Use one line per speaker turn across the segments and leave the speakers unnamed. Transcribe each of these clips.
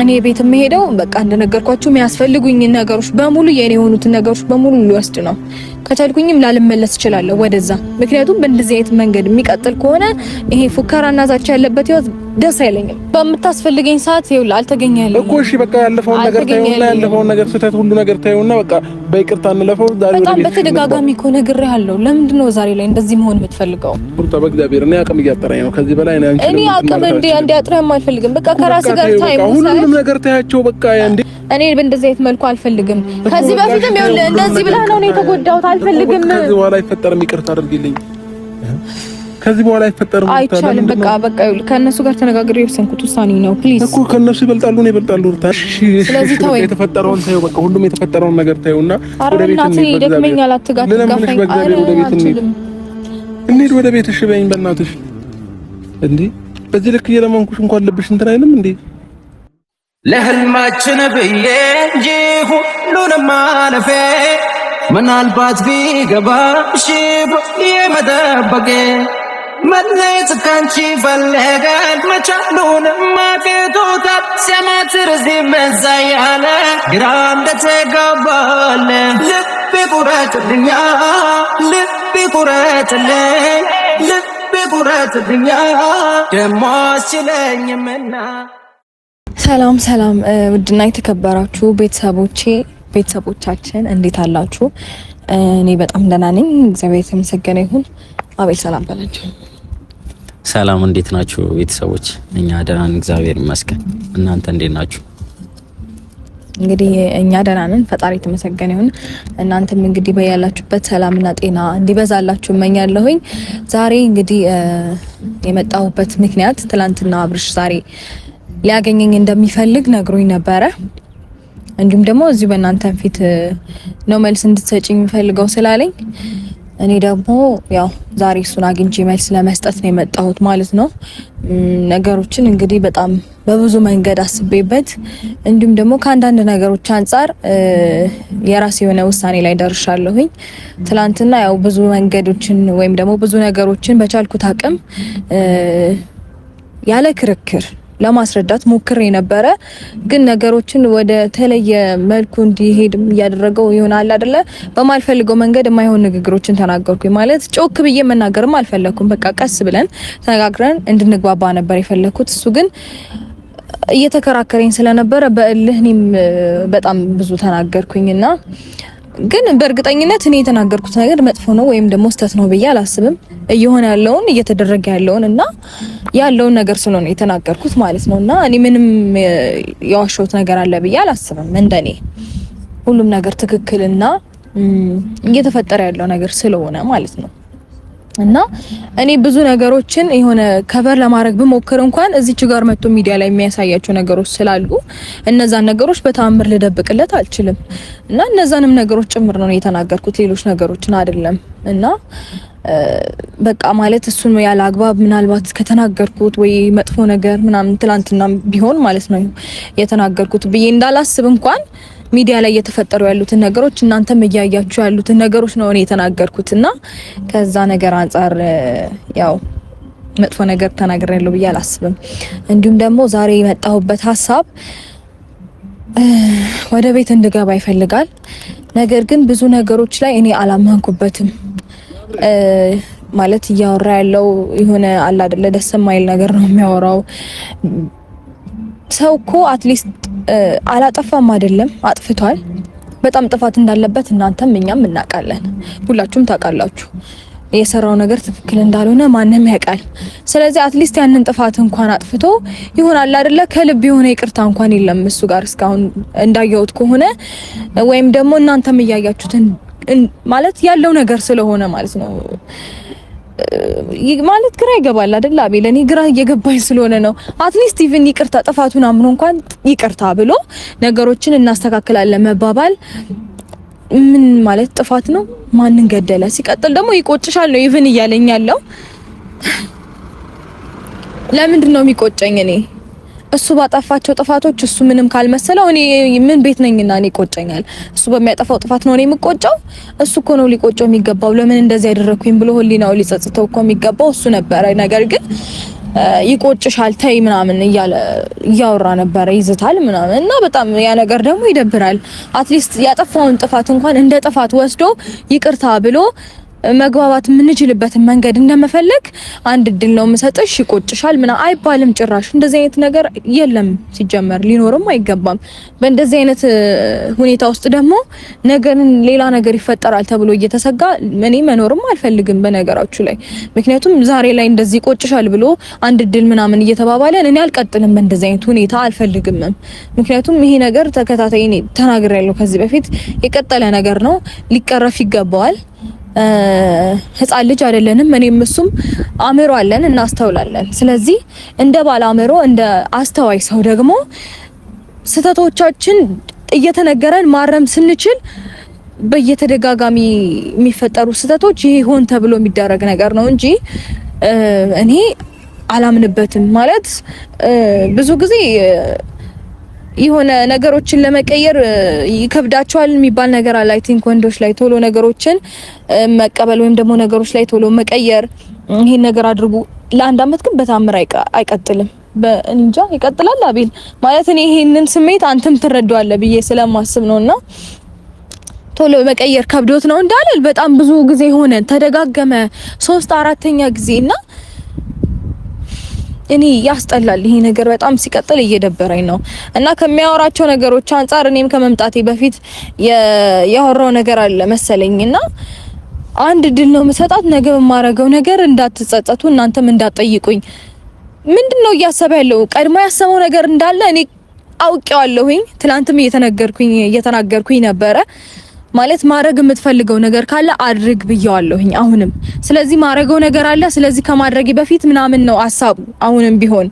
እኔ ቤት የምሄደው በቃ እንደነገርኳችሁ የሚያስፈልጉኝ ነገሮች በሙሉ የኔ የሆኑትን ነገሮች በሙሉ ሊወስድ ነው። ከቻልኩኝም ላልመለስ እችላለሁ ወደዛ። ምክንያቱም በእንደዚህ አይነት መንገድ የሚቀጥል ከሆነ ይሄ ፉከራና ዛቻ ያለበት ህይወት ደስ አይለኝም። በምታስፈልገኝ ሰዓት ይኸውልህ አልተገኘህልኝም እኮ። እሺ በቃ ያለፈውን ነገር ታዩና ያለፈውን ነገር ስህተት ሁሉ ነገር ታዩና በቃ በይቅርታ እንለፈው። ዛሬ በጣም በተደጋጋሚ እኮ ነግሬሃለሁ። ለምንድን ነው ዛሬ ላይ እንደዚህ መሆን የምትፈልገው? ሩታ በእግዚአብሔር እኔ አቅም እያጠረኝ ነው። ከዚህ በላይ እኔ አቅም እንዲያጥረህም አልፈልግም። በቃ ከራስህ ጋር ታይም ሁሉንም ነገር ታያቸው በቃ እንዴ። እኔ በእንደዚህ አይነት መልኩ አልፈልግም። ከዚህ በፊትም ይኸውልህ እንደዚህ ብለህ ነው እኔ የተጎዳሁት። አልፈልግም። ከዚህ በኋላ አይፈጠርም። ይቅርታ አድርግልኝ። ከዚህ በኋላ አይፈጠርም። አይቻልም። በቃ ይኸውልህ ከእነሱ ጋር ተነጋግሬ የወሰንኩት ውሳኔ ነው። ፕሊዝ እኮ ከእነሱ ይበልጣሉ ነው ይበልጣሉ። ስለዚህ ተወው። የተፈጠረውን ታየው በቃ ሁሉም የተፈጠረውን ነገር ታየውና ወደ ቤት እንሂድ። ደክመኛል። አትጋፋኝ። እንሂድ ወደ ቤት። እሺ በይኝ በእናትሽ። እንዴ በዚህ ልክ እየለመንኩሽ እንኳን ልብሽ እንትን አይልም እንዴ?
ለህልማችን ብዬ እንጂ ሁሉንም አለፌ ምናልባት ቢገባሽ የመጠበቄ መለየት ካንቺ ፈለገን መቻሉንም አቅቶታል። ሲያማትር እዚህ መዛ ያለ ግራ እንደተጋባለ ልቤ ቁረጥልኛ ልቤ ቁረጥልኝ ልቤ ቁረጥልኛ ደሞ አስችለኝምና። ሰላም ሰላም ውድና የተከበራችሁ ቤተሰቦቻችን እንዴት አላችሁ? እኔ በጣም ደህና ነኝ፣ እግዚአብሔር የተመሰገነ ይሁን። አቤል ሰላም በላችሁ።
ሰላም እንዴት ናችሁ ቤተሰቦች? እኛ ደህና ነን እግዚአብሔር ይመስገን። እናንተ እንዴት ናችሁ?
እንግዲህ እኛ ደህና ነን፣ ፈጣሪ የተመሰገነ ይሁን። እናንተም እንግዲህ በያላችሁበት ሰላምና ጤና እንዲበዛላችሁ እመኛለሁኝ። ዛሬ እንግዲህ የመጣሁበት ምክንያት ትላንትና አብርሽ ዛሬ ሊያገኘኝ እንደሚፈልግ ነግሮኝ ነበረ። እንዲሁም ደግሞ እዚሁ በእናንተ ፊት ነው መልስ እንድትሰጪኝ የሚፈልገው ስላለኝ እኔ ደግሞ ያው ዛሬ እሱን አግኝቼ መልስ ለመስጠት ነው የመጣሁት ማለት ነው። ነገሮችን እንግዲህ በጣም በብዙ መንገድ አስቤበት እንዲሁም ደግሞ ከአንዳንድ ነገሮች አንጻር የራሴ የሆነ ውሳኔ ላይ ደርሻለሁኝ። ትላንትና ያው ብዙ መንገዶችን ወይም ደግሞ ብዙ ነገሮችን በቻልኩት አቅም ያለ ክርክር ለማስረዳት ሞክሬ ነበረ። ግን ነገሮችን ወደ ተለየ መልኩ እንዲሄድ እያደረገው ይሆናል አይደለ? በማልፈልገው መንገድ የማይሆን ንግግሮችን ተናገርኩኝ። ማለት ጮክ ብዬ መናገርም አልፈለኩም። በቃ ቀስ ብለን ተነጋግረን እንድንግባባ ነበር የፈለኩት። እሱ ግን እየተከራከረኝ ስለነበረ በእልህ እኔም በጣም ብዙ ተናገርኩኝና ግን በእርግጠኝነት እኔ የተናገርኩት ነገር መጥፎ ነው ወይም ደግሞ ስህተት ነው ብዬ አላስብም። እየሆነ ያለውን እየተደረገ ያለውን እና ያለውን ነገር ስለሆነ የተናገርኩት ማለት ነውና እኔ ምንም የዋሸሁት ነገር አለ ብዬ አላስብም። እንደኔ ሁሉም ነገር ትክክልና እየተፈጠረ ያለው ነገር ስለሆነ ማለት ነው። እና እኔ ብዙ ነገሮችን የሆነ ከቨር ለማድረግ ብሞክር እንኳን እዚች ጋር መጥቶ ሚዲያ ላይ የሚያሳያቸው ነገሮች ስላሉ እነዛን ነገሮች በተአምር ልደብቅለት አልችልም። እና እነዛንም ነገሮች ጭምር ነው የተናገርኩት፣ ሌሎች ነገሮችን አይደለም። እና በቃ ማለት እሱን ያለ አግባብ ምናልባት ከተናገርኩት ወይ መጥፎ ነገር ምናምን ትላንትና ቢሆን ማለት ነው የተናገርኩት ብዬ እንዳላስብ እንኳን ሚዲያ ላይ እየተፈጠሩ ያሉትን ነገሮች እናንተም እያያችሁ ያሉትን ነገሮች ነው እኔ የተናገርኩትና ከዛ ነገር አንፃር ያው መጥፎ ነገር ተናግሬያለሁ ብዬ አላስብም። እንዲሁም ደግሞ ዛሬ የመጣሁበት ሀሳብ ወደ ቤት እንድገባ ይፈልጋል። ነገር ግን ብዙ ነገሮች ላይ እኔ አላመንኩበትም። ማለት እያወራ ያለው የሆነ አለ አይደለ ደስ የማይል ነገር ነው የሚያወራው። ሰው እኮ አትሊስት አላጠፋም አይደለም፣ አጥፍቷል። በጣም ጥፋት እንዳለበት እናንተም እኛም እናውቃለን፣ ሁላችሁም ታውቃላችሁ። የሰራው ነገር ትክክል እንዳልሆነ ማንም ያውቃል። ስለዚህ አትሊስት ያንን ጥፋት እንኳን አጥፍቶ ይሆናል አይደለ ከልብ የሆነ ይቅርታ እንኳን የለም እሱ ጋር እስካሁን እንዳየሁት ከሆነ ወይም ደግሞ እናንተም እያያችሁትን ማለት ያለው ነገር ስለሆነ ማለት ነው። ማለት ግራ ይገባል አይደል አቤል? እኔ ግራ እየገባኝ ስለሆነ ነው። አትሊስት ኢቭን ይቅርታ ጥፋቱን አምኖ እንኳን ይቅርታ ብሎ ነገሮችን እናስተካክላለን መባባል ምን ማለት ጥፋት ነው? ማንን ገደለ? ሲቀጥል ደግሞ ይቆጭሻል ነው ኢቭን እያለኝ ያለው። ለምንድን ነው የሚቆጨኝ? እኔ እሱ ባጠፋቸው ጥፋቶች እሱ ምንም ካልመሰለው እኔ ምን ቤት ነኝና እኔ ይቆጨኛል? እሱ በሚያጠፋው ጥፋት ነው እኔ የምቆጨው? እሱ እኮ ነው ሊቆጨው የሚገባው። ለምን እንደዚህ ያደረኩኝ ብሎ ህሊናው ሊጸጽተው እኮ የሚገባው እሱ ነበረ። ነገር ግን ይቆጭሻል ተይ ምናምን እያለ እያወራ ነበር ይዝታል ምናምን እና በጣም ያ ነገር ደግሞ ይደብራል። አትሊስት ያጠፋውን ጥፋት እንኳን እንደ ጥፋት ወስዶ ይቅርታ ብሎ መግባባት የምንችልበትን መንገድ እንደመፈለግ አንድ እድል ነው የምሰጥሽ ይቆጭሻል ምና አይባልም። ጭራሽ እንደዚህ አይነት ነገር የለም ሲጀመር ሊኖርም አይገባም። በእንደዚህ አይነት ሁኔታ ውስጥ ደግሞ ነገርን ሌላ ነገር ይፈጠራል ተብሎ እየተሰጋ እኔ መኖርም አልፈልግም በነገራችሁ ላይ። ምክንያቱም ዛሬ ላይ እንደዚህ ይቆጭሻል ብሎ አንድ እድል ምናምን እየተባባለን እኔ አልቀጥልም በእንደዚህ አይነት ሁኔታ አልፈልግም። ምክንያቱም ይሄ ነገር ተከታታይ እኔ ተናግሬያለሁ ከዚህ በፊት የቀጠለ ነገር ነው ሊቀረፍ ይገባዋል። ህፃን ልጅ አይደለንም። እኔም እሱም አእምሮ አለን እናስተውላለን። ስለዚህ እንደ ባለ አእምሮ እንደ አስተዋይ ሰው ደግሞ ስህተቶቻችን እየተነገረን ማረም ስንችል በየተደጋጋሚ የሚፈጠሩ ስህተቶች ይሄ ሆን ተብሎ የሚደረግ ነገር ነው እንጂ እኔ አላምንበትም። ማለት ብዙ ጊዜ የሆነ ነገሮችን ለመቀየር ይከብዳቸዋል የሚባል ነገር አለ። አይ ቲንክ ወንዶች ላይ ቶሎ ነገሮችን መቀበል ወይም ደግሞ ነገሮች ላይ ቶሎ መቀየር ይሄን ነገር አድርጉ ለአንድ አመት ግን በታምር አይቀጥልም። በእንጃ ይቀጥላል አቤል ማለት እኔ ይሄንን ስሜት አንተም ትረዳዋለህ ብዬ ስለማስብ ነውና ቶሎ መቀየር ከብዶት ነው እንዳልል በጣም ብዙ ጊዜ ሆነ ተደጋገመ 3-4ኛ ጊዜና እኔ ያስጠላል ይሄ ነገር በጣም ሲቀጥል እየደበረኝ ነው። እና ከሚያወራቸው ነገሮች አንፃር እኔም ከመምጣቴ በፊት ያወራው ነገር አለ መሰለኝና አንድ ድል ነው መሰጣት ነገ በማረገው ነገር እንዳትጸጸቱ እናንተም እንዳትጠይቁኝ። ምንድነው እያሰበ ያለው? ቀድሞ ያሰበው ነገር እንዳለ እኔ አውቄዋለሁኝ። ትላንትም እየተናገርኩኝ ነበረ። ማለት ማድረግ የምትፈልገው ነገር ካለ አድርግ ብየዋለሁኝ አሁንም። ስለዚህ ማድረገው ነገር አለ። ስለዚህ ከማድረጌ በፊት ምናምን ነው ሐሳቡ አሁንም ቢሆን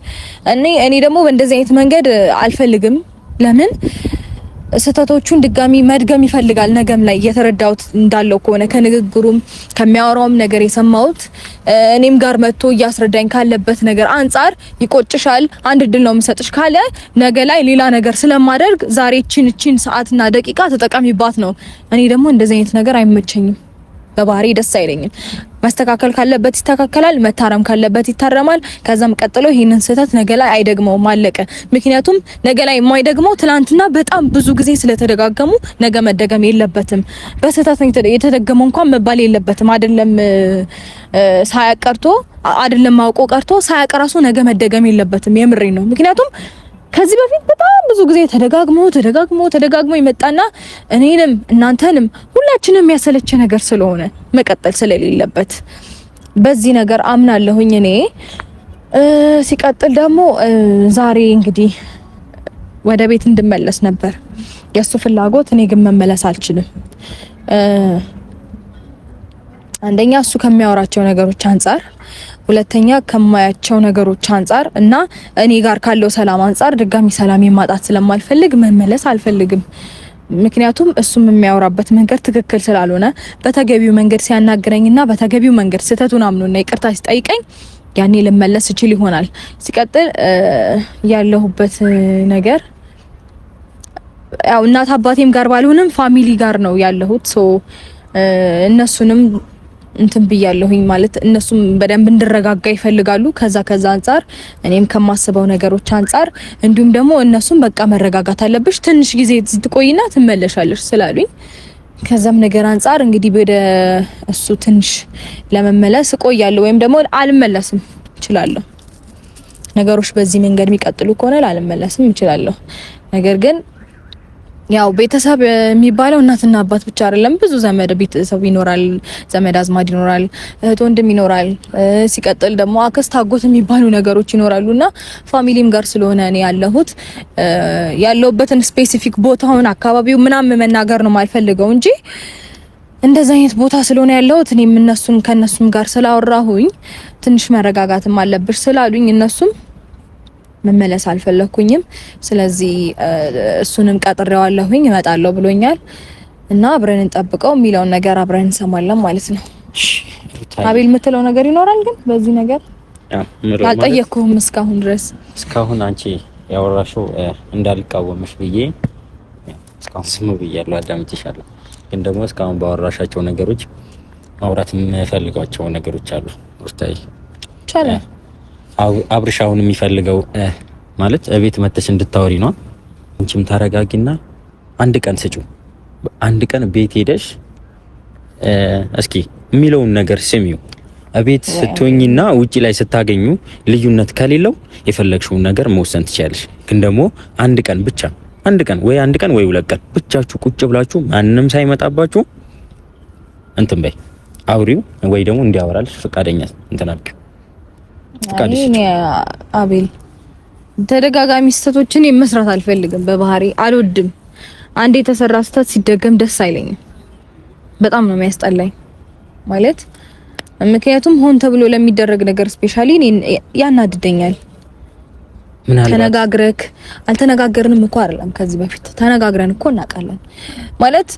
እኔ ደግሞ በእንደዚህ አይነት መንገድ አልፈልግም። ለምን ስህተቶቹን ድጋሚ መድገም ይፈልጋል። ነገም ላይ የተረዳሁት እንዳለው ከሆነ ከንግግሩም ከሚያወራውም ነገር የሰማሁት እኔም ጋር መጥቶ እያስረዳኝ ካለበት ነገር አንፃር ይቆጭሻል አንድ እድል ነው የምሰጥሽ ካለ ነገ ላይ ሌላ ነገር ስለማደርግ ዛሬ እቺን ሰዓትና ደቂቃ ተጠቃሚባት ነው። እኔ ደግሞ እንደዚህ አይነት ነገር አይመቸኝም። በባህሪ ደስ አይለኝም። መስተካከል ካለበት ይስተካከላል፣ መታረም ካለበት ይታረማል። ከዛም ቀጥሎ ይሄንን ስህተት ነገ ላይ አይደግመውም አለቀ። ምክንያቱም ነገ ላይ የማይደግመው ትላንትና በጣም ብዙ ጊዜ ስለተደጋገሙ ነገ መደገም የለበትም። በስህተት የተደገመው እንኳን መባል የለበትም። አይደለም ሳያቀርቶ አይደለም አውቆ ቀርቶ ሳያቀራሱ ነገ መደገም የለበትም። የምሬ ነው። ምክንያቱም ከዚህ በፊት በጣም ብዙ ጊዜ ተደጋግሞ ይመጣና እኔንም እናንተንም ሁላችንም ያሰለቸ ነገር ስለሆነ መቀጠል ስለሌለበት በዚህ ነገር አምናለሁኝ እኔ። ሲቀጥል ደግሞ ዛሬ እንግዲህ ወደ ቤት እንድመለስ ነበር የሱ ፍላጎት። እኔ ግን መመለስ አልችልም። አንደኛ እሱ ከሚያወራቸው ነገሮች አንፃር፣ ሁለተኛ ከማያቸው ነገሮች አንፃር እና እኔ ጋር ካለው ሰላም አንፃር ድጋሚ ሰላም ማጣት ስለማልፈልግ መመለስ አልፈልግም። ምክንያቱም እሱም የሚያወራበት መንገድ ትክክል ስላልሆነ በተገቢው መንገድ ሲያናግረኝና በተገቢው መንገድ ስህተቱን አምኖና ይቅርታ ሲጠይቀኝ ያኔ ልመለስ እችል ይሆናል። ሲቀጥል ያለሁበት ነገር ያው እናት አባቴም ጋር ባልሆንም ፋሚሊ ጋር ነው ያለሁት። እነሱንም እንትን ብያለሁኝ ማለት እነሱም በደንብ እንድረጋጋ ይፈልጋሉ። ከዛ አንፃር እኔም ከማስበው ነገሮች አንፃር እንዲሁም ደግሞ እነሱም በቃ መረጋጋት አለብሽ ትንሽ ጊዜ ትቆይና ትመለሻለሽ ስላሉኝ ከዛም ነገር አንፃር እንግዲህ ወደ እሱ ትንሽ ለመመለስ እቆያለሁ ወይም ደግሞ አልመለስም እችላለሁ። ነገሮች በዚህ መንገድ የሚቀጥሉ ከሆነ ላልመለስም እችላለሁ። ነገር ግን ያው ቤተሰብ የሚባለው እናትና አባት ብቻ አይደለም። ብዙ ዘመድ ቤተሰብ ይኖራል፣ ዘመድ አዝማድ ይኖራል፣ እህት ወንድም ይኖራል። ሲቀጥል ደግሞ አክስት አጎት የሚባሉ ነገሮች ይኖራሉና ፋሚሊም ጋር ስለሆነ እኔ ያለሁበትን ስፔሲፊክ ቦታውን አካባቢው ምናምን መናገር ነው የማልፈልገው እንጂ እንደዛ አይነት ቦታ ስለሆነ ያለሁት እኔም ከነሱም ጋር ስላወራሁኝ ትንሽ መረጋጋትም አለብሽ ስላሉኝ እነሱም መመለስ አልፈለኩኝም። ስለዚህ እሱንም ቀጥሬዋለሁኝ እመጣለሁ ብሎኛል እና አብረን እንጠብቀው የሚለውን ነገር አብረን እንሰማለን ማለት ነው። አቤል የምትለው ነገር ይኖራል ግን በዚህ ነገር አልጠየቅኩህም እስካሁን ድረስ። እስካሁን አንቺ ያወራሽው እንዳልቃወምሽ ብዬ እስካሁን ስሙ ብያለሁ፣ አዳምጥሻለሁ። ግን ደግሞ እስካሁን ባወራሻቸው ነገሮች ማውራት የምፈልጋቸው ነገሮች አሉ። ሩታዬ ይቻላል
አብርሽ አሁን የሚፈልገው ማለት እቤት መተሽ እንድታወሪ ነው። አንቺም ታረጋጊና አንድ ቀን ስጪው። አንድ ቀን ቤት ሄደሽ እስኪ የሚለውን ነገር ስሚው። እቤት ስትሆኝና ውጪ ላይ ስታገኙ ልዩነት ከሌለው የፈለግሽውን ነገር መወሰን ትችያለሽ። ግን ደግሞ አንድ ቀን ብቻ አንድ ቀን ወይ ሁለት ቀን ብቻችሁ ቁጭ ብላችሁ ማንም ሳይመጣባችሁ እንትን በይ አውሪው፣ ወይ ደግሞ እንዲያወራልሽ ፈቃደኛ እንትን አልክ።
እኔ አቤል ተደጋጋሚ ስህተቶችን መስራት አልፈልግም። በባህሪ አልወድም። አንዴ የተሰራ ስህተት ሲደገም ደስ አይለኝም። በጣም ነው የሚያስጠላኝ ማለት ምክንያቱም ሆን ተብሎ ለሚደረግ ነገር ስፔሻሊ ያናድደኛል። ተነጋግረክ አልተነጋገርንም እኮ አይደለም ከዚህ በፊት ተነጋግረን እኮ እናውቃለን ማለት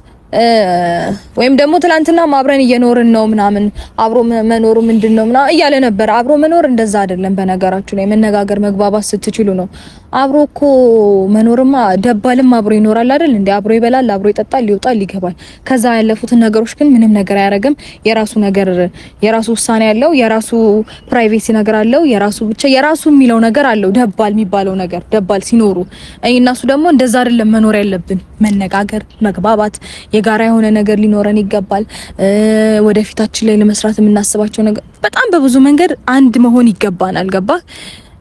ወይም ደግሞ ትላንትና አብረን እየኖርን ነው ምናምን አብሮ መኖሩ ምንድነው ምናምን እያለ ነበር። አብሮ መኖር እንደዛ አይደለም። በነገራችሁ ላይ መነጋገር መግባባት ስትችሉ ነው። አብሮ እኮ መኖርማ ደባልም አብሮ ይኖራል አይደል እንዴ? አብሮ ይበላል፣ አብሮ ይጠጣል፣ ይወጣል፣ ይገባል። ከዛ ያለፉትን ነገሮች ግን ምንም ነገር አያረግም። የራሱ ነገር የራሱ ውሳኔ ያለው የራሱ ፕራይቬሲ ነገር አለው። የራሱ ብቻ የራሱ የሚለው ነገር አለው። ደባል የሚባለው ነገር ደባል ሲኖሩ እነሱ ደግሞ እንደዛ አይደለም መኖር ያለብን። መነጋገር መግባባት የጋራ የሆነ ነገር ሊኖረን ይገባል። ወደፊታችን ላይ ለመስራት የምናስባቸው ነገር በጣም በብዙ መንገድ አንድ መሆን ይገባናል። ገባ?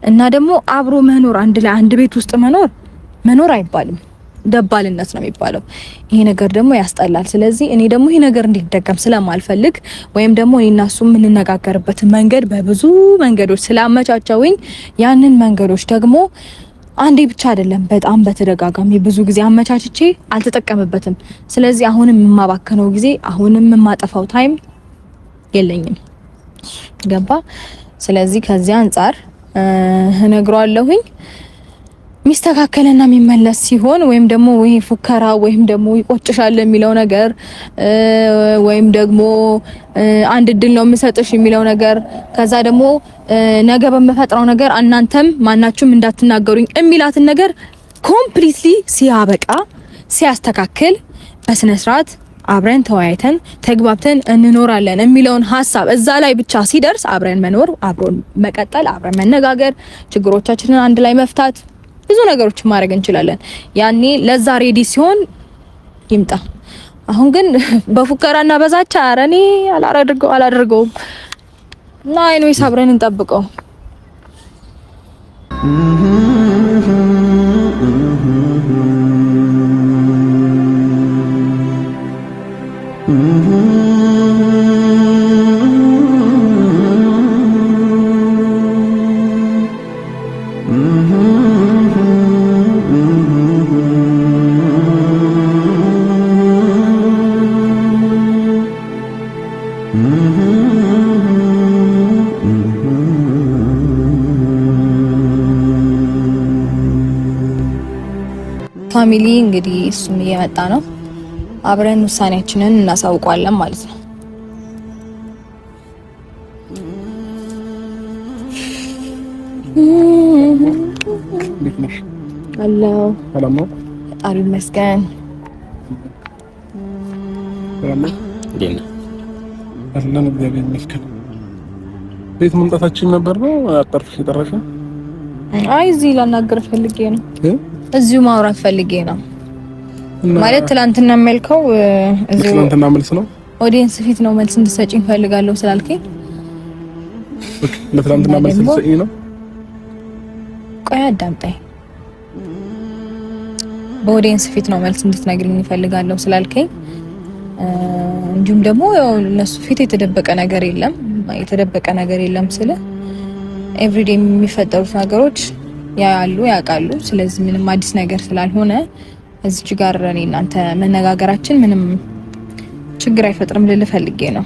እና ደግሞ አብሮ መኖር አንድ ላይ አንድ ቤት ውስጥ መኖር አይባልም፣ ደባልነት ነው የሚባለው። ይሄ ነገር ደግሞ ያስጠላል። ስለዚህ እኔ ደግሞ ይሄ ነገር እንዲደገም ስለማልፈልግ ወይም ደግሞ እኔና እሱ የምንነጋገርበት መንገድ በብዙ መንገዶች ስላመቻቸውኝ ያንን መንገዶች ደግሞ አንዴ ብቻ አይደለም በጣም በተደጋጋሚ ብዙ ጊዜ አመቻችቼ አልተጠቀምበትም። ስለዚህ አሁንም የማባከነው ጊዜ አሁንም የማጠፋው ታይም የለኝም። ገባ? ስለዚህ ከዚህ አንፃር እነግረዋለሁኝ ሚስተካከለና የሚመለስ ሲሆን ወይም ደግሞ ወይ ፉከራ ወይም ደግሞ ይቆጭሻል የሚለው ነገር ወይም ደግሞ አንድ እድል ነው የምሰጥሽ የሚለው ነገር ከዛ ደግሞ ነገ በመፈጥረው ነገር እናንተም ማናችሁም እንዳትናገሩኝ የሚላትን ነገር ኮምፕሊትሊ ሲያበቃ ሲያስተካክል በስነ ስርዓት አብረን ተወያይተን ተግባብተን እንኖራለን የሚለውን ሐሳብ እዛ ላይ ብቻ ሲደርስ አብረን መኖር፣ አብረን መቀጠል፣ አብረን መነጋገር፣ ችግሮቻችንን አንድ ላይ መፍታት ብዙ ነገሮች ማድረግ እንችላለን። ያኔ ለዛ ሬዲ ሲሆን ይምጣ። አሁን ግን በፉከራና በዛቻ አረኔ አላደርገውም እና አይኖይስ አብረን እንጠብቀው። ፋሚሊ እንግዲህ እሱም እየመጣ ነው። አብረን ውሳኔያችንን እናሳውቀዋለን ማለት ነው። አሎ ሰላም ነው። ፈጣሪ ይመስገን። ሰላም ነው። አለን እግዚአብሔር ይመስገን። ቤት መምጣታችን ነበር ነው አጣርፍሽ የጠራሽ? አይ እዚህ ላናገር ፈልጌ ነው። እዚሁ ማውራት ፈልጌ ነው ማለት ትላንትና መልከው እዚሁ ትላንትና መልስ ነው ኦዲየንስ ፊት ነው መልስ እንድትሰጪኝ ፈልጋለሁ ስላልከኝ ለትላንትና መልስ እንድትሰጪኝ ነው። ቆይ አዳምጠኝ። በኦዲየንስ ፊት ነው መልስ እንድትነግሪኝ ፈልጋለሁ ስላልከኝ እንዲሁም ደግሞ እነሱ ፊት የተደበቀ ነገር የለም ስለ ኤቭሪዴ የሚፈጠሩት ነገሮች ያውቃሉ። ስለዚህ ምንም አዲስ ነገር ስላልሆነ እዚች ጋር እኔ እናንተ መነጋገራችን ምንም ችግር አይፈጥርም ልል ፈልጌ ነው።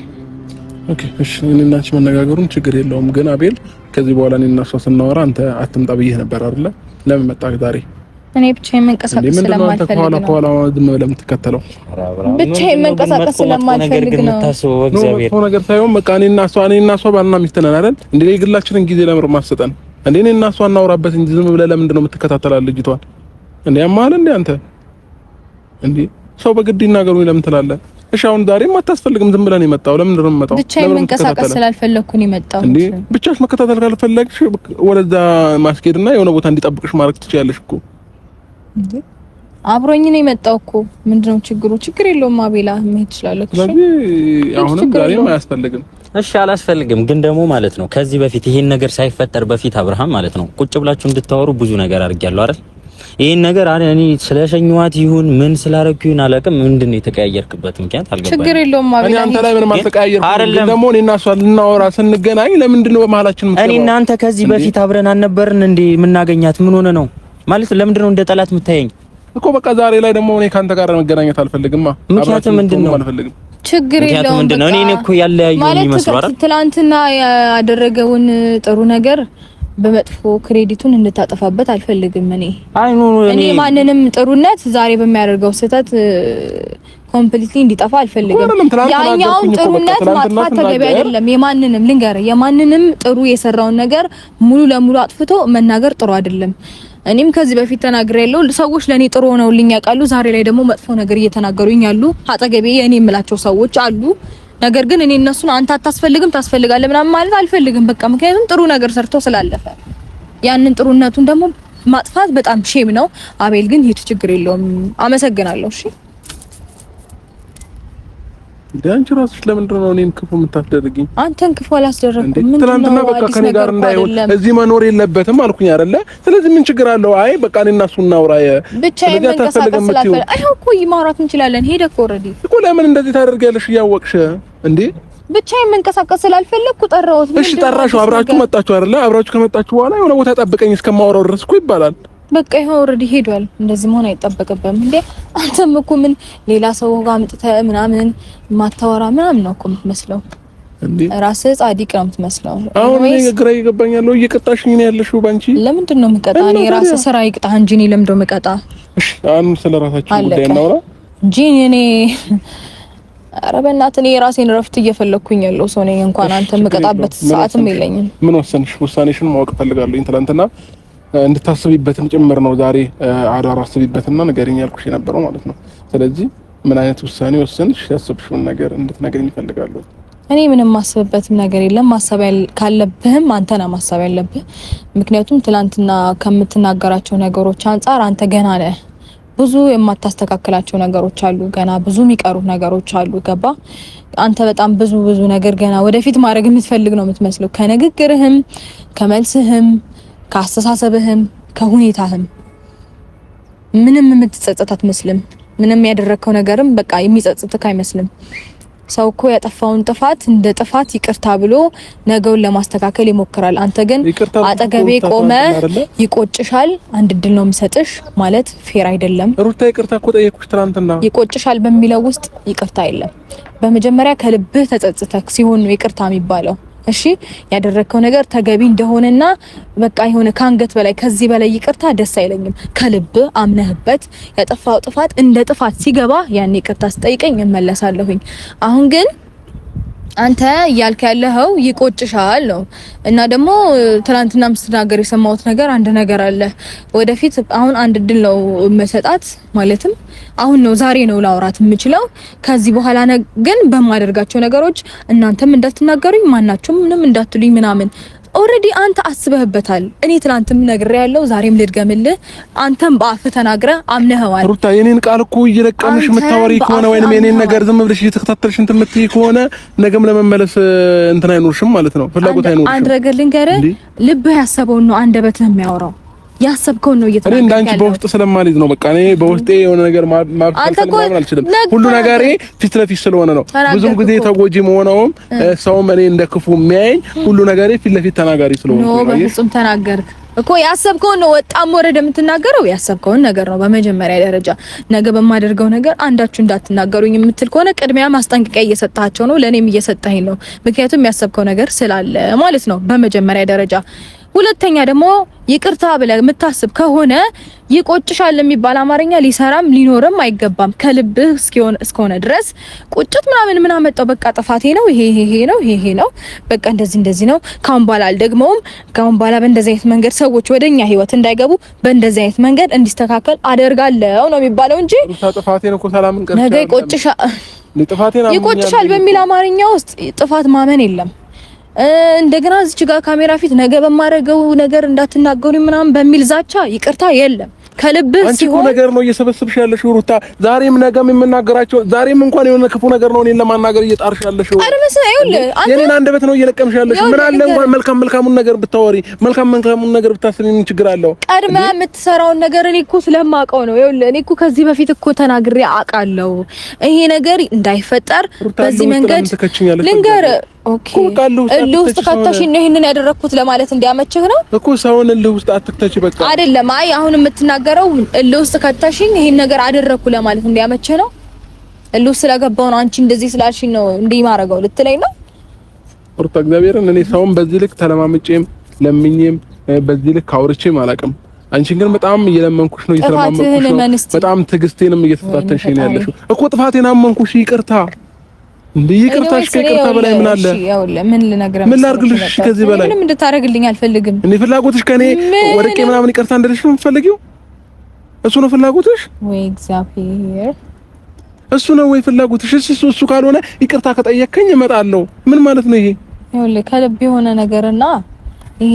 ኦኬ እሺ፣ እኔ እና አንቺ መነጋገሩን ችግር የለውም። ግን አቤል ከዚህ በኋላ እኔ እና እሷ ስናወራ አንተ አትምጣ ብዬሽ ነበር አይደለ? ለምን መጣህ ዛሬ? እኔ ብቻዬን መንቀሳቀስ ስለማልፈልግ ነው። ከኋላ ዝም ብለህ የምትከተለው? ብቻዬን መንቀሳቀስ ስለማልፈልግ ነው። እግዚአብሔር ነው ነገር ሳይሆን በቃ እኔ እና እሷ ባልና ሚስት ነን አይደል? እንዴ የግላችንን ጊዜ ለምር ማሰጠን እንዴ እኔ እና እሷ እናውራበት እንጂ ዝም ብለህ ለምንድን ነው የምትከታተላት ልጅቷን? እንዴ አማል እንዴ አንተ እንዴ ሰው በግድ ይናገሩኝ ለምን ትላለህ?
እሺ አሁን ዛሬም አታስፈልግም ዝም ብለን የመጣው ለምንድን ነው የመጣው?
ብቻዬን መንቀሳቀስ ስላልፈለኩ ነው የመጣው
እንዴ። ብቻሽ መከታተል ካልፈለግሽ ወደዛ ማስኬድና የሆነ ቦታ እንዲጠብቅሽ ማድረግ ትችያለሽ እኮ
እንዴ። አብሮኝ ነው የመጣው እኮ ምንድነው ችግሩ? ችግር የለውም አቤላ መሄድ ትችላለህ።
ስለዚህ አሁንም ዛሬም አያስፈልግም።
እሺ አላስፈልግም፣ ግን ደግሞ ማለት ነው ከዚህ በፊት ይሄን ነገር ሳይፈጠር በፊት አብርሃም ማለት ነው ቁጭ ብላችሁ እንድታወሩ ብዙ ነገር አድርጌያለሁ አይደል? ይሄን ነገር እኔ ስለሸኝዋት ይሁን ምን ስላደረኩ ይሁን አላውቅም። ምንድነው የተቀያየርክበት ምክንያት አልገባኝም።
ችግር የለውም አቤላ፣
እኔ አንተ ላይ ምንም አልተቀያየርኩም። ግን ደግሞ እኔና እሷ ልናወራ ስንገናኝ ለምንድን ነው በመሀላችን የምትገባው?
እኔ እናንተ ከዚህ በፊት አብረን አልነበርን እንዴ? የምናገኛት ምን ሆነ ነው ማለት? ለምንድን ነው እንደ ጠላት የምታየኝ
እኮ? በቃ ዛሬ ላይ ደግሞ እኔ ካንተ ጋር መገናኘት አልፈልግማ።
ምክንያቱም ምንድነው
አልፈልግም።
ችግር የለውም
ምንድነው? እኔ እኮ ያለያዩኝ ይመስላል አይደል?
ትላንትና ያደረገውን ጥሩ ነገር በመጥፎ ክሬዲቱን እንድታጠፋበት አልፈልግም። እኔ ማንንም ጥሩነት ዛሬ በሚያደርገው ስህተት ኮምፕሊትሊ እንዲጠፋ አልፈልግም። ያኛውን ጥሩነት ማጥፋት ተገቢ አይደለም። የማንንም ጥሩ የሰራውን ነገር ሙሉ ለሙሉ አጥፍቶ መናገር ጥሩ አይደለም። እኔም ከዚህ በፊት ተናግሬያለሁ። ሰዎች ለኔ ጥሩ ሆነውልኝ ያውቃሉ። ዛሬ ላይ ደግሞ መጥፎ ነገር እየተናገሩኝ ያሉ አጠገቤ የኔ የምላቸው ሰዎች አሉ። ነገር ግን እኔ እነሱን አንተ አታስፈልግም ታስፈልጋለህ ምናምን ማለት አልፈልግም። በቃ ምክንያቱም ጥሩ ነገር ሰርቶ ስላለፈ ያንን ጥሩነቱን ደግሞ ማጥፋት በጣም ሼም ነው። አቤል ግን ሂድ፣ ችግር የለውም። አመሰግናለሁ። እሺ
ዳንቺ ራስሽ ለምንድን ነው እኔን ክፉ የምታስደርጊኝ?
አንተን ክፉ አላስደረኩም። ምን
ትናንትና በቃ ከኔ ጋር እንዳይሆን እዚህ መኖር የለበትም አልኩኝ አይደለ? ስለዚህ ምን ችግር አለው? አይ በቃ እኔና እሱ እናውራ።
ብቻ መንቀሳቀስ ስላልፈለግን አይው እኮ ማውራት እንችላለን። ሄደ እኮ ኦልሬዲ እኮ። ለምን እንደዚህ ታደርጊያለሽ እያወቅሽ እንዴ? ብቻ መንቀሳቀስ ስላልፈለግኩ ጠራሁት። እሺ ጠራሽው፣ አብራችሁ መጣችሁ አይደለ? አብራችሁ ከመጣችሁ በኋላ የሆነ ቦታ ጠብቀኝ እስከማወራው ድረስ እኮ ይባላል። በቃ ይሄ ኦልሬዲ ሄዷል። እንደዚህ መሆን አይጠበቅብህም እንዴ? አንተም እኮ ምን ሌላ ሰው ጋር አምጥተህ ምናምን ማታወራ ምናምን ነው እኮ የምትመስለው እንዴ? ራስህ ጻድቅ ነው የምትመስለው። አሁን እኔ ግራ ይገባኛል። እየቀጣሽኝ ነው ያለሽው ባንቺ። ለምንድን ነው የምቀጣ? እኔ ራስህ ስራ ይቅጣህ እንጂ እኔ ለምንድን ነው የምቀጣ? እሺ አሁን ስለራሳችሁ ጉዳይ እናውራ እንጂ እኔ ኧረ በእናትህ እኔ የራሴን ረፍት እየፈለኩኝ ያለው ሰው ነኝ። እንኳን አንተ የምቀጣበት ሰዓትም የለኝም። ምን ወሰንሽ? ውሳኔሽን ማወቅ ፈልጋለሁ። ትናንትና እንድታስቢበትም ጭምር ነው ዛሬ አዳር አስቢበትና ንገሪኝ ያልኩሽ የነበረው ማለት ነው። ስለዚህ ምን አይነት ውሳኔ ወሰንሽ? ያሰብሽውን ነገር እንድትነግሪኝ እፈልጋለሁ። እኔ ምንም ማሰብበትም ነገር የለም። ማሰብ ካለብህም አንተ ነህ ማሰብ ያለብህ። ምክንያቱም ትናንትና ከምትናገራቸው ነገሮች አንፃር አንተ ገና ነህ። ብዙ የማታስተካክላቸው ነገሮች አሉ። ገና ብዙ የሚቀሩ ነገሮች አሉ። ገባ? አንተ በጣም ብዙ ነገር ገና ወደፊት ማድረግ የምትፈልግ ነው የምትመስለው። ከንግግርህም፣ ከመልስህም፣ ከአስተሳሰብህም፣ ከሁኔታህም ምንም የምትጸጸት አትመስልም። ምንም ያደረከው ነገርም በቃ የሚጸጽትህ አይመስልም። ሰው እኮ ያጠፋውን ጥፋት እንደ ጥፋት ይቅርታ ብሎ ነገውን ለማስተካከል ይሞክራል። አንተ ግን አጠገቤ ቆመ ይቆጭሻል፣ አንድ እድል ነው የምሰጥሽ ማለት ፌር አይደለም። ሩታ ይቅርታ እኮ ጠየቅኩሽ ትናንትና። ይቆጭሻል በሚለው ውስጥ ይቅርታ የለም። በመጀመሪያ ከልብህ ተጸጽተህ ሲሆን ነው ይቅርታ የሚባለው። እሺ ያደረከው ነገር ተገቢ እንደሆነና በቃ የሆነ ካንገት በላይ ከዚህ በላይ ይቅርታ ደስ አይለኝም። ከልብ አምነህበት ያጠፋው ጥፋት እንደ ጥፋት ሲገባ ያን ይቅርታ ስጠይቀኝ እመለሳለሁኝ። አሁን ግን አንተ እያልክ ያለኸው ይቆጭሻል ነው እና ደግሞ ትናንትና ምስትናገር የሰማሁት ነገር አንድ ነገር አለ። ወደፊት አሁን አንድ እድል ነው መሰጣት ማለትም አሁን ነው ዛሬ ነው ላውራት የምችለው። ከዚህ በኋላ ግን በማደርጋቸው ነገሮች እናንተም እንዳትናገሩኝ ማናችሁም ምንም እንዳትሉኝ ምናምን ኦሬዲ አንተ አስበህበታል። እኔ ትናንትም ነግሬያለሁ፣ ዛሬም ልድገምልህ። አንተም በአፍህ ተናግረህ አምነኸዋል። ሩታ የኔን ቃል እኮ እየለቀምሽ የምታወሪ ከሆነ ወይንም የኔን ነገር ዝም ብለሽ እየተከታተልሽ እንትን የምትይ ከሆነ ነገም ለመመለስ እንትን አይኖርሽም ማለት ነው፣ ፍላጎት አይኖርሽም። አንድ ነገር ልንገርህ፣ ልብህ ያሰበውን ነው አንደበትህ የሚያወራው። ያሰብከው ነው እየተናገርክ ያለው። እኔ እንዳንቺ በውስጥ ስለማልይዝ ነው። በቃ እኔ በውስጤ የሆነ ነገር ማፍፈልግ አልችልም። ሁሉ ነገሬ ፊት ለፊት ስለሆነ ነው። ብዙም ጊዜ ተጎጂ መሆነውም ሰውም እኔ እንደ ክፉ የሚያየኝ ሁሉ ነገሬ ፊት ለፊት ተናጋሪ ስለሆነ ነው። በፍጹም ተናገርክ እኮ ያሰብከውን ነው። ወጣም ወረደ የምትናገረው ያሰብከውን ነገር ነው። በመጀመሪያ ደረጃ ነገ በማደርገው ነገር አንዳችሁ እንዳትናገሩኝ የምትል ከሆነ ቅድሚያ ማስጠንቀቂያ እየሰጣቸው ነው፣ ለኔም እየሰጠኸኝ ነው። ምክንያቱም ያሰብከው ነገር ስላለ ማለት ነው በመጀመሪያ ደረጃ። ሁለተኛ ደግሞ ይቅርታ ብለህ የምታስብ ከሆነ ይቆጭሻል የሚባል አማርኛ ሊሰራም ሊኖርም አይገባም። ከልብህ እስከሆነ ድረስ ቁጭት ምን አመጣው? በቃ ጥፋቴ ነው፣ ይሄ ነው፣ በቃ እንደዚህ ነው። ካሁን በኋላ አልደግመውም። ካሁን በኋላ በእንደዚህ አይነት መንገድ ሰዎች ወደኛ ህይወት እንዳይገቡ በእንደዚህ አይነት መንገድ እንዲስተካከል አደርጋለሁ ነው የሚባለው እንጂ
ጥፋቴ ነው እኮ ሰላምን ቀርቻለሁ።
ነገ ይቆጭሻል
ጥፋቴን
ይቆጭሻል በሚል አማርኛ ውስጥ ጥፋት ማመን የለም። እንደገና እዚህ ጋር ካሜራ ፊት ነገ በማረገው ነገር እንዳትናገሩኝ ምናምን በሚል ዛቻ ይቅርታ የለም። ከልብህ ሲሆን
ነገር ነው እየሰበሰብሽ ያለሽ ሩታ። ዛሬም ነገም የምናገራቸው ዛሬም እንኳን የሆነ ክፉ ነገር ነው እኔን ለማናገር እየጣርሽ ያለሽ።
አረመሰ ይኸውልህ አንተ
የኔን አንደበት ነው እየለቀምሽ ያለሽ። ምን አለ እንኳን መልካሙን ነገር ብታወሪ፣ መልካሙን ነገር ብታስቢ ምን ችግር አለው?
ቀድመህ የምትሰራውን ነገር እኔ እኮ ስለማውቀው ነው። ይኸውልህ እኔ እኮ ከዚህ በፊት እኮ ተናግሬ አውቃለሁ። ይሄ ነገር እንዳይፈጠር በዚህ መንገድ ልንገርህ። ኦኬ እልህ ውስጥ ከተሽኝ ነው ይሄንን ያደረኩት ለማለት እንዲያመችህ ነው እኮ።
ሰውን እልህ ውስጥ አትክተች በቃ
አይደለም። አይ አሁን የምትናገረው እልህ ውስጥ ከተሽኝ ይሄን ነገር አደረኩ ለማለት እንዲያመችህ ነው። እልህ ውስጥ ስለገባው ነው አንቺ እንደዚህ ስላልሽኝ ነው እንዲህ ማረጋው ልትለኝ ነው
ሩታ። እግዚአብሔርን እኔ ሰውን በዚህ ልክ ተለማምጬም ለምኜም በዚህ ልክ አውርቼም አላውቅም። አንቺን ግን በጣም እየለመንኩሽ ነው፣ እየተለማመንኩሽ ነው። በጣም ትዕግስቴንም እየተፈታተንሽ ነው ያለሽው እኮ። ጥፋቴን አመንኩሽ፣ ይቅርታ እንዴ ይቅርታሽ ከይቅርታ በላይ ምን አለ?
ምን ልነግርህ?
ምን ላድርግልሽ? ከዚህ በላይ
ምንም እንድታረግልኝ አልፈልግም።
እኔ ፍላጎትሽ ከኔ ወርቄ ምናምን ይቅርታ እንደልሽ ነው የምትፈልጊው? እሱ ነው ፍላጎትሽ?
ወይ እግዚአብሔር፣
እሱ ነው ወይ ፍላጎትሽ? እሱ ካልሆነ ይቅርታ ከጠየከኝ እመጣለሁ። ምን ማለት ነው ይሄ?
ይኸውልህ ከልብ የሆነ ነገርና ይሄ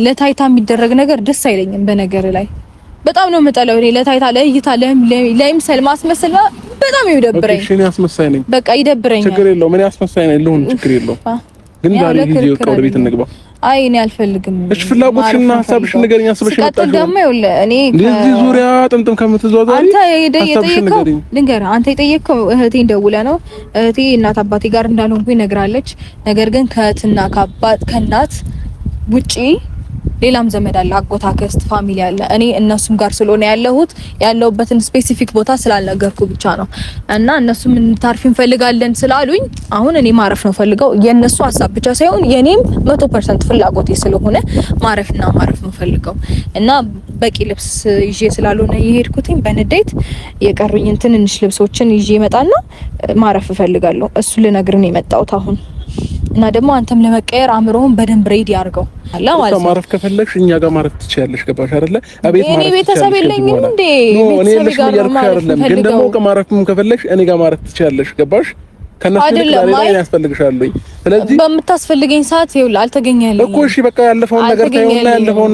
ለታይታ የሚደረግ ነገር ደስ አይለኝም። በነገር ላይ በጣም ነው የምጠላው። እኔ ለታይታ ለእይታ ለምሳሌ ማስመሰል በጣም ይደብረኝ።
እሺ እኔ አስመሳይ ነኝ፣
በቃ ይደብረኛል።
ችግር የለውም። እኔ አስመሳይ ነኝ ልሁን፣ ችግር የለውም። ግን ዛሬ ጊዜ ወደ ቤት እንግባ።
አይ እኔ አልፈልግም።
እሺ ፍላጎትሽና ሐሳብሽን ንገሪኝ። አስበሽ
መጣሽ ደግሞ ይኸውልህ እኔ
ለዚህ ዙሪያ ጥምጥም ከምትዟዟሪ
አንተ የጠየቀው ልንገርህ፣ አንተ የጠየቀው እህቴን ደውለህ ነው። እህቴ እናት አባቴ ጋር እንዳልሆንኩኝ ነግራለች። ነገር ግን ከእህትና ከአባት ከእናት ውጪ ሌላም ዘመድ አለ፣ አጎት፣ አክስት፣ ፋሚሊ አለ። እኔ እነሱም ጋር ስለሆነ ያለሁበትን ስፔሲፊክ ቦታ ስላልነገርኩ ብቻ ነው። እና እነሱም እንታርፍ እንፈልጋለን ስላሉኝ አሁን እኔ ማረፍ ነው ፈልገው። የነሱ ሀሳብ ብቻ ሳይሆን የኔም 100% ፍላጎቴ ስለሆነ ማረፍ ነው ፈልገው እና በቂ ልብስ ይዤ ስላልሆነ የሄድኩትኝ በንዴት የቀሩኝን ትንንሽ ልብሶችን ይዤ እመጣና ማረፍ እፈልጋለሁ። እሱ ልነግርህ ነው የመጣሁት አሁን። እና ደግሞ አንተም ለመቀየር አእምሮህን በደንብ ሬዲ አድርገው አላ ማለት ነው።
ማረፍ ከፈለግሽ እኛ ጋር ማረፍ ትችያለሽ። ገባሽ አይደለ? አቤት
ማለት እኔ ቤተሰብ የለኝም እንዴ?
እኔ ልሽ አይደለም፣ ግን ደግሞ ከማረፍም ከፈለግሽ እኔ ጋር ማረፍ ትችያለሽ። ገባሽ? ከነሱ ላይ ያስፈልግሻለኝ። ስለዚህ
በምታስፈልገኝ ሰዓት ይኸውልህ አልተገኘህልኝ
እኮ። እሺ በቃ ያለፈውን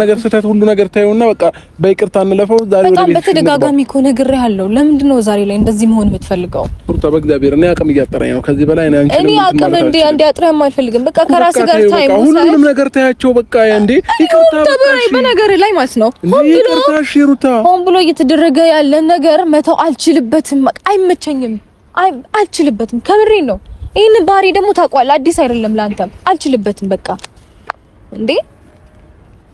ነገር ስህተት ሁሉ ነገር ታዩና በቃ በይቅርታ እንለፈው። ዛሬ ወደ ቤት
በተደጋጋሚ እኮ ነግሬሃለሁ። ለምንድን ነው ዛሬ ላይ እንደዚህ መሆን የምትፈልገው?
ሩታ በእግዚአብሔር እኔ አቅም እያጠረኝ ነው። ከዚህ በላይ
እኔ አቅም እንዲያጥረኝ አልፈልግም። በቃ ከራስ ጋር ታይም
ሁሉንም ነገር ታያቸው። በቃ እንዴ ይቅርታ
በነገር ላይ ማለት ነው። ሆን ብሎ እየተደረገ ያለ ነገር መተው አልችልበትም። አይመቸኝም፣ አልችልበትም። ከምሬን ነው። ይሄን ባህሪ ደግሞ ታውቀዋለህ፣ አዲስ አይደለም ላንተም። አልችልበትም በቃ እንዴ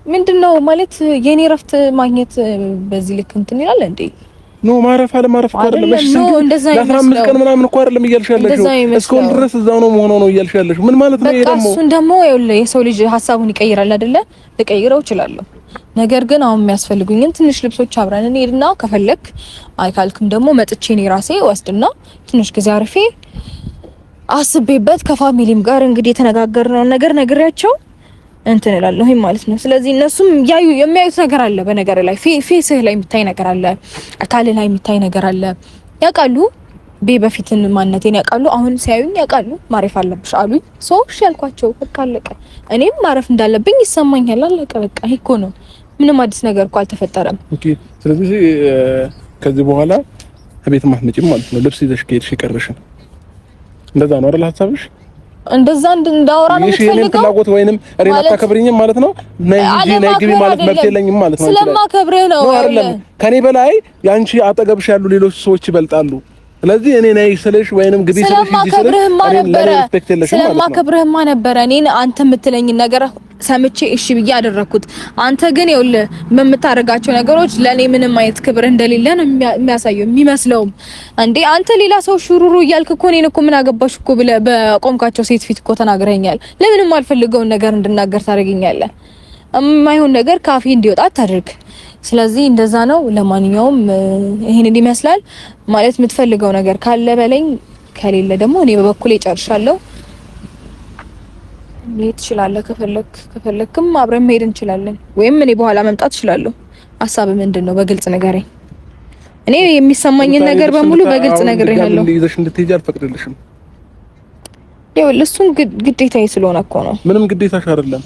ምንድነው ማለት የኔ ረፍት ማግኘት በዚህ ልክ እንትን ይላል እንዴ?
ኖ ማረፍ አይደለም። እሺ ለ15 ቀን ምናምን እኮ አይደለም እያልሽ ያለሽው፣ እስካሁን ድረስ እዛው ነው መሆኑ ነው እያልሽ ያለሽው። ምን ማለት ነው ይሄ ደግሞ?
በቃ እሱን ደግሞ ይኸውልህ የሰው ልጅ ሀሳቡን ይቀይራል አይደለ? ልቀይረው እችላለሁ። ነገር ግን አሁን የሚያስፈልጉኝን ትንሽ ልብሶች አብረን እንሄድና ከፈለክ አይካልክም ደግሞ መጥቼ እኔ ራሴ ወስድና ትንሽ ጊዜ አርፌ አስቤበት ከፋሚሊም ጋር እንግዲህ የተነጋገርነው ነገር ነግሬያቸው እንትን እላለሁ ማለት ነው። ስለዚህ እነሱም የሚያዩት ነገር አለ። በነገር ላይ ፌስህ ላይ የሚታይ ነገር አለ፣ አካልህ ላይ የሚታይ ነገር አለ። ያውቃሉ በፊትን ማንነቴን ያውቃሉ። አሁን ሲያዩኝ ያውቃሉ። ማረፍ አለብሽ አሉኝ። እሺ ያልኳቸው በቃ አለቀ። እኔም ማረፍ እንዳለብኝ ይሰማኛል። አለቀ በቃ። ይሄ እኮ ነው። ምንም አዲስ ነገር እኮ አልተፈጠረም።
ኦኬ። ስለዚህ ከዚህ በኋላ ቤት ማትመጪም ማለት ነው። ልብስ ይዘሽ ከሄድሽ ይቀርሽን። እንደዛ ነው አይደል ሀሳብሽ?
እንደዛ እንዳወራ ነው የምትፈልገው?
እኔ ፍላጎት ወይንም እኔን አታከብሪኝም ማለት ነው? ነይ ግቢ ማለት መብት የለኝም ማለት ነው?
ስለማከብርህ ነው አይደል?
ከኔ በላይ ያንቺ አጠገብሽ ያሉ ሌሎች ሰዎች ይበልጣሉ። ስለዚህ እኔ ነይ ስልሽ ወይንም ግቢ ስልሽ
ስለማከብርህማ ነበረ እኔን አንተ የምትለኝ ነገር ሰምቼ እሺ ብዬ አደረኩት። አንተ ግን ይኸውልህ በምታደርጋቸው ነገሮች ለኔ ምንም አይነት ክብር እንደሌለ ነው የሚያሳየው የሚመስለውም። እንዴ አንተ ሌላ ሰው ሹሩሩ እያልክ እኮ እኔን እኮ ምን አገባሽ እኮ ብለህ በቆምካቸው ሴት ፊት እኮ ተናግረኛል። ለምንም አልፈልገውን ነገር እንድናገር ታደርገኛለህ። የማይሆን ነገር ካፌ እንዲወጣ አታድርግ። ስለዚህ እንደዛ ነው። ለማንኛውም ይሄን ይመስላል ማለት የምትፈልገው ነገር ካለ በለኝ፣ ከሌለ ደግሞ እኔ በበኩሌ ጨርሻለሁ። መሄድ ትችላለህ። ከፈለክም አብረን መሄድ እንችላለን፣ ወይም እኔ በኋላ መምጣት እችላለሁ። ሀሳብ ምንድን ነው? በግልጽ ንገረኝ። እኔ የሚሰማኝን ነገር በሙሉ በግልጽ ነግሬሃለሁ።
ይዘሽ እንድትሄጂ አልፈቅድልሽም።
ይኸውልህ እሱን ግዴታዬ ስለሆነ እኮ ነው።
ምንም ግዴታሽ አይደለም።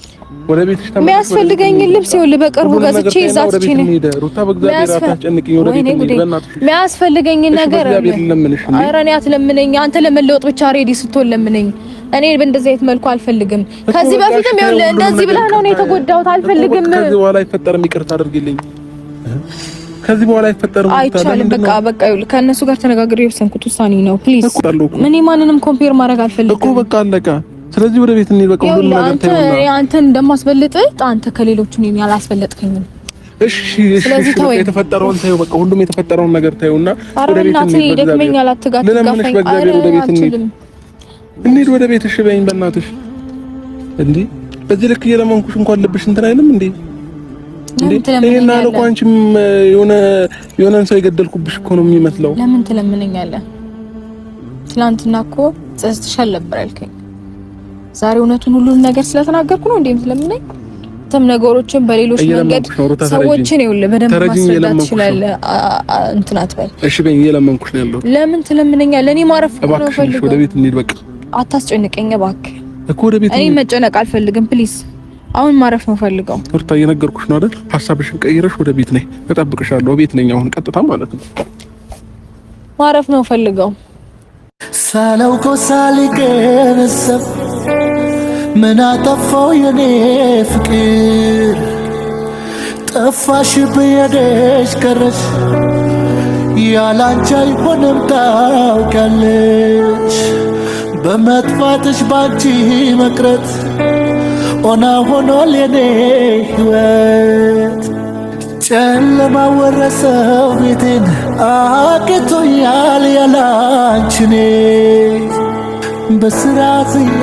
ወደ ቤትሽ ተመለሽ።
የሚያስፈልገኝን ልብስ ይኸውልህ በቅርቡ ገዝቼ እዛች ነኝ።
ሩታ በእግዚአብሔር አታስጨንቅኝ። ወደ ቤት እንሂድ በእናትሽ።
የሚያስፈልገኝን ነገር ኧረ እኔ አትለምነኝ። አንተ ለመለወጥ ብቻ ሬዲ ስትሆን ለምነኝ። እኔ በእንደዚህ አይነት መልኩ አልፈልግም። ከዚህ በፊትም ይኸውልህ እንደዚህ ብለህ ነው የተጎዳሁት። አልፈልግም። ከዚህ
በኋላ አይፈጠርም። ይቅርታ አድርግልኝ። ከዚህ በኋላ አይፈጠርም።
አይቻልም። በቃ ይኸውልህ ከእነሱ ጋር ተነጋግሬ የወሰንኩት ውሳኔ ነው። ፕሊዝ እኔ ማንንም ኮምፔር ማድረግ አልፈልግም
እኮ በቃ አለቀ። ስለዚህ ወደ ቤት እንሂድ። በቃ ሁሉም ነገር ተይውና
አንተን እንደማስበልጥ አንተ ከሌሎቹ እኔን ያላስበለጥከኝም።
እሺ የተፈጠረውን ተይው። በቃ ሁሉም የተፈጠረውን ነገር ተይውና ወደ ቤት እንሂድ።
ደክመኛል። አትጋጋኝ።
በእግዚአብሔር ወደ ቤት እንሂድ። ወደ ቤት እሺ በይኝ በእናትሽ። እንዴ በዚህ ልክ እየለመንኩሽ እንኳን ልብሽ እንትን አይልም እንዴ? እኔና ነው አንቺም የሆነን ሰው የገደልኩብሽ እኮ ነው የሚመስለው።
ለምን ትለምነኛለህ? ትናንትና እኮ ጸጽተሻል ነበር ያልከኝ። ዛሬ እውነቱን ሁሉን ነገር ስለተናገርኩ ነው እንዴም ስለምነኝ? ተም ነገሮችን በሌሎች መንገድ ሰዎችን ይኸውልህ በደንብ ማስረዳት ትችላለህ። እንትን አትበል
እሺ በይኝ። እየለመንኩሽ ነው ያለው።
ለምን ትለምነኛለህ? እኔ ማረፍ ነው ፈልገው።
ወደ ቤት እንሂድ በቃ።
አታስጨንቀኝ እባክህ
እኮ ወደ ቤት።
እኔ መጨነቅ አልፈልግም ፕሊዝ። አሁን ማረፍ ነው ፈልገው።
ሩታ እየነገርኩሽ ነው አይደል? ሐሳብሽን ቀይረሽ ወደ ቤት ነይ። እጠብቅሻለሁ። ቤት ነኝ አሁን ቀጥታ ማለት ነው።
ማረፍ ነው ፈልገው።
ሳላውቀው ሳልገነዘብ ምን አጠፋው የኔ ፍቅር? ጠፋሽ ብዬሽ ቀረሽ ያላንቺ አይሆንም ታውቂያለሽ። በመጥፋትሽ ባንቺ መቅረት ኦና ሆኗል የኔ ሕይወት። ጨለማ ወረሰው ቤቴን አቅቶኛል ያላንቺ እኔ በስራ ዝዬ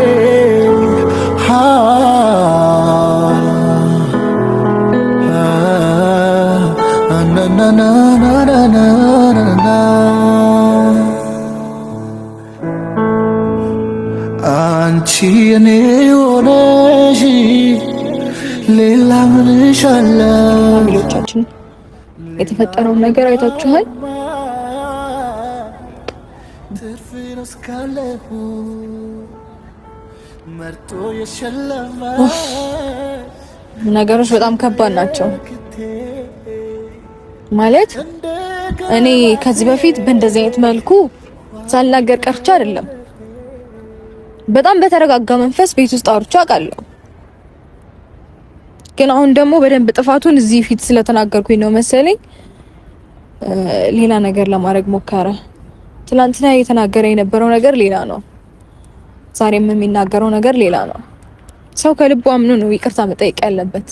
አንቺ የኔ ሆነሽ ሌላ ምን ይሻላል?
ፋሚሊዎቻችን የተፈጠረውን ነገር አይታችኋል። ነገሮች በጣም ከባድ ናቸው። ማለት እኔ ከዚህ በፊት በእንደዚህ አይነት መልኩ ሳልናገር ቀርቻ አይደለም። በጣም በተረጋጋ መንፈስ ቤት ውስጥ አውርቻ አውቃለሁ። ግን አሁን ደግሞ በደንብ ጥፋቱን እዚህ ፊት ስለተናገርኩኝ ነው መሰለኝ ሌላ ነገር ለማድረግ ሞከረ። ትላንትና እየተናገረ የነበረው ነገር ሌላ ነው። ዛሬም የሚናገረው ነገር ሌላ ነው። ሰው ከልቡ አምኖ ነው ይቅርታ መጠየቅ ያለበት፣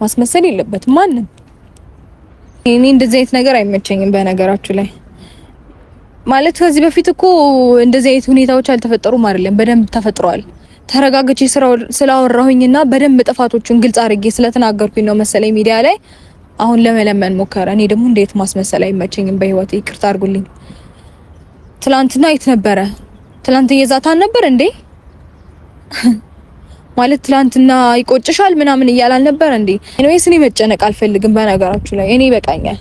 ማስመሰል የለበትም ማንም። እኔ እንደዚህ አይነት ነገር አይመቸኝም። በነገራችሁ ላይ ማለት ከዚህ በፊት እኮ እንደዚህ አይነት ሁኔታዎች አልተፈጠሩም አይደለም፣ በደንብ ተፈጥረዋል። ተረጋግቼ ስላወራሁኝና በደንብ ጥፋቶቹን ግልጽ አድርጌ ስለተናገርኩኝ ነው መሰለኝ ሚዲያ ላይ አሁን ለመለመን ሞከረ። እኔ ደግሞ እንዴት ማስመሰል አይመቸኝም በህይወቴ። ይቅርታ አድርጉልኝ። ትላንትና የት ነበረ? ትላንት እየዛታን ነበር እንዴ? ማለት ትላንትና ይቆጭሻል ምናምን እያላል ነበር እንዴ? ኤኒዌይስ እኔ መጨነቅ አልፈልግም። በነገራችሁ ላይ እኔ ይበቃኛል።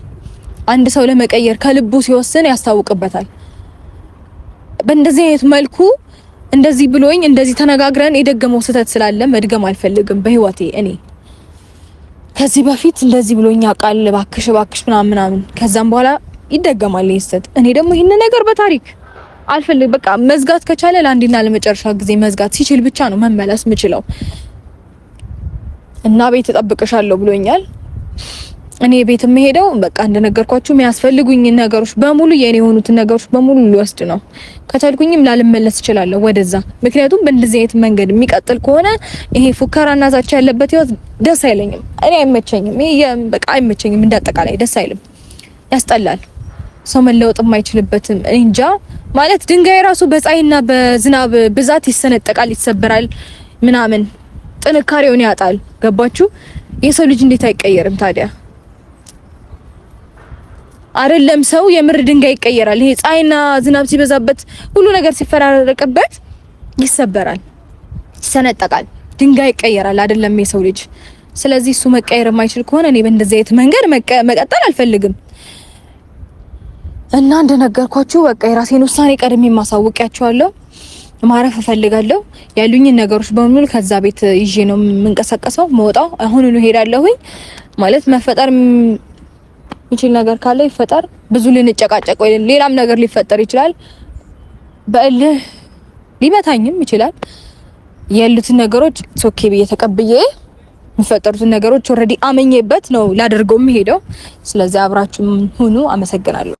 አንድ ሰው ለመቀየር ከልቡ ሲወስን ያስታውቅበታል። በእንደዚህ አይነት መልኩ እንደዚህ ብሎኝ እንደዚህ ተነጋግረን የደገመው ስህተት ስላለ መድገም አልፈልግም በህይወቴ። እኔ ከዚህ በፊት እንደዚህ ብሎኝ ያውቃል እባክሽ ምናምን ከዛም በኋላ ይደገማል ይስት። እኔ ደግሞ ይሄን ነገር በታሪክ አልፈልግ። በቃ መዝጋት ከቻለ ለአንድና ለመጨረሻ ጊዜ መዝጋት ሲችል ብቻ ነው መመለስ የምችለው። እና ቤት ተጠብቀሻለሁ ብሎኛል። እኔ ቤት የምሄደው በቃ እንደነገርኳችሁ የሚያስፈልጉኝ ነገሮች በሙሉ የኔ የሆኑትን ነገሮች በሙሉ ልወስድ ነው። ከቻልኩኝም ላልመለስ እችላለሁ ወደዛ። ምክንያቱም በእንደዚህ አይነት መንገድ የሚቀጥል ከሆነ ይሄ ፉከራና ዛቻ ያለበት ህይወት ደስ አይለኝም። እኔ አይመቸኝም። ይሄ በቃ አይመቸኝም። እንዳጠቃላይ ደስ አይልም፣ ያስጠላል። ሰው መለወጥ የማይችልበትም እንጃ ማለት ድንጋይ ራሱ በፀሐይና በዝናብ ብዛት ይሰነጠቃል፣ ይሰበራል፣ ምናምን ጥንካሬውን ያጣል። ገባችሁ? የሰው ልጅ እንዴት አይቀየርም ታዲያ? አይደለም ሰው የምር ድንጋይ ይቀየራል። ይሄ ፀሐይና ዝናብ ሲበዛበት ሁሉ ነገር ሲፈራረቅበት ይሰበራል፣ ይሰነጠቃል፣ ድንጋይ ይቀየራል። አይደለም የሰው ልጅ። ስለዚህ እሱ መቀየር የማይችል ከሆነ እኔ በእንደዚህ አይነት መንገድ መቀጠል አልፈልግም። እና እንደነገርኳችሁ በቃ የራሴን ውሳኔ ቀድሜ ማሳወቂያችኋለሁ። ማረፍ እፈልጋለሁ። ያሉኝን ነገሮች በሙሉ ከዛ ቤት ይዤ ነው የምንቀሳቀሰው መውጣው። አሁን ሄዳለሁኝ ማለት መፈጠር የሚችል ነገር ካለ ይፈጠር። ብዙ ልንጨቃጨቅ ወይ ሌላም ነገር ሊፈጠር ይችላል። በእልህ ሊመታኝም ይችላል። ያሉትን ነገሮች ሶኬ ብዬ ተቀብዬ የሚፈጠሩትን ነገሮች ኦልሬዲ አመኘበት ነው ላደርገው የምሄደው። ስለዚህ አብራችሁም ሁኑ። አመሰግናለሁ።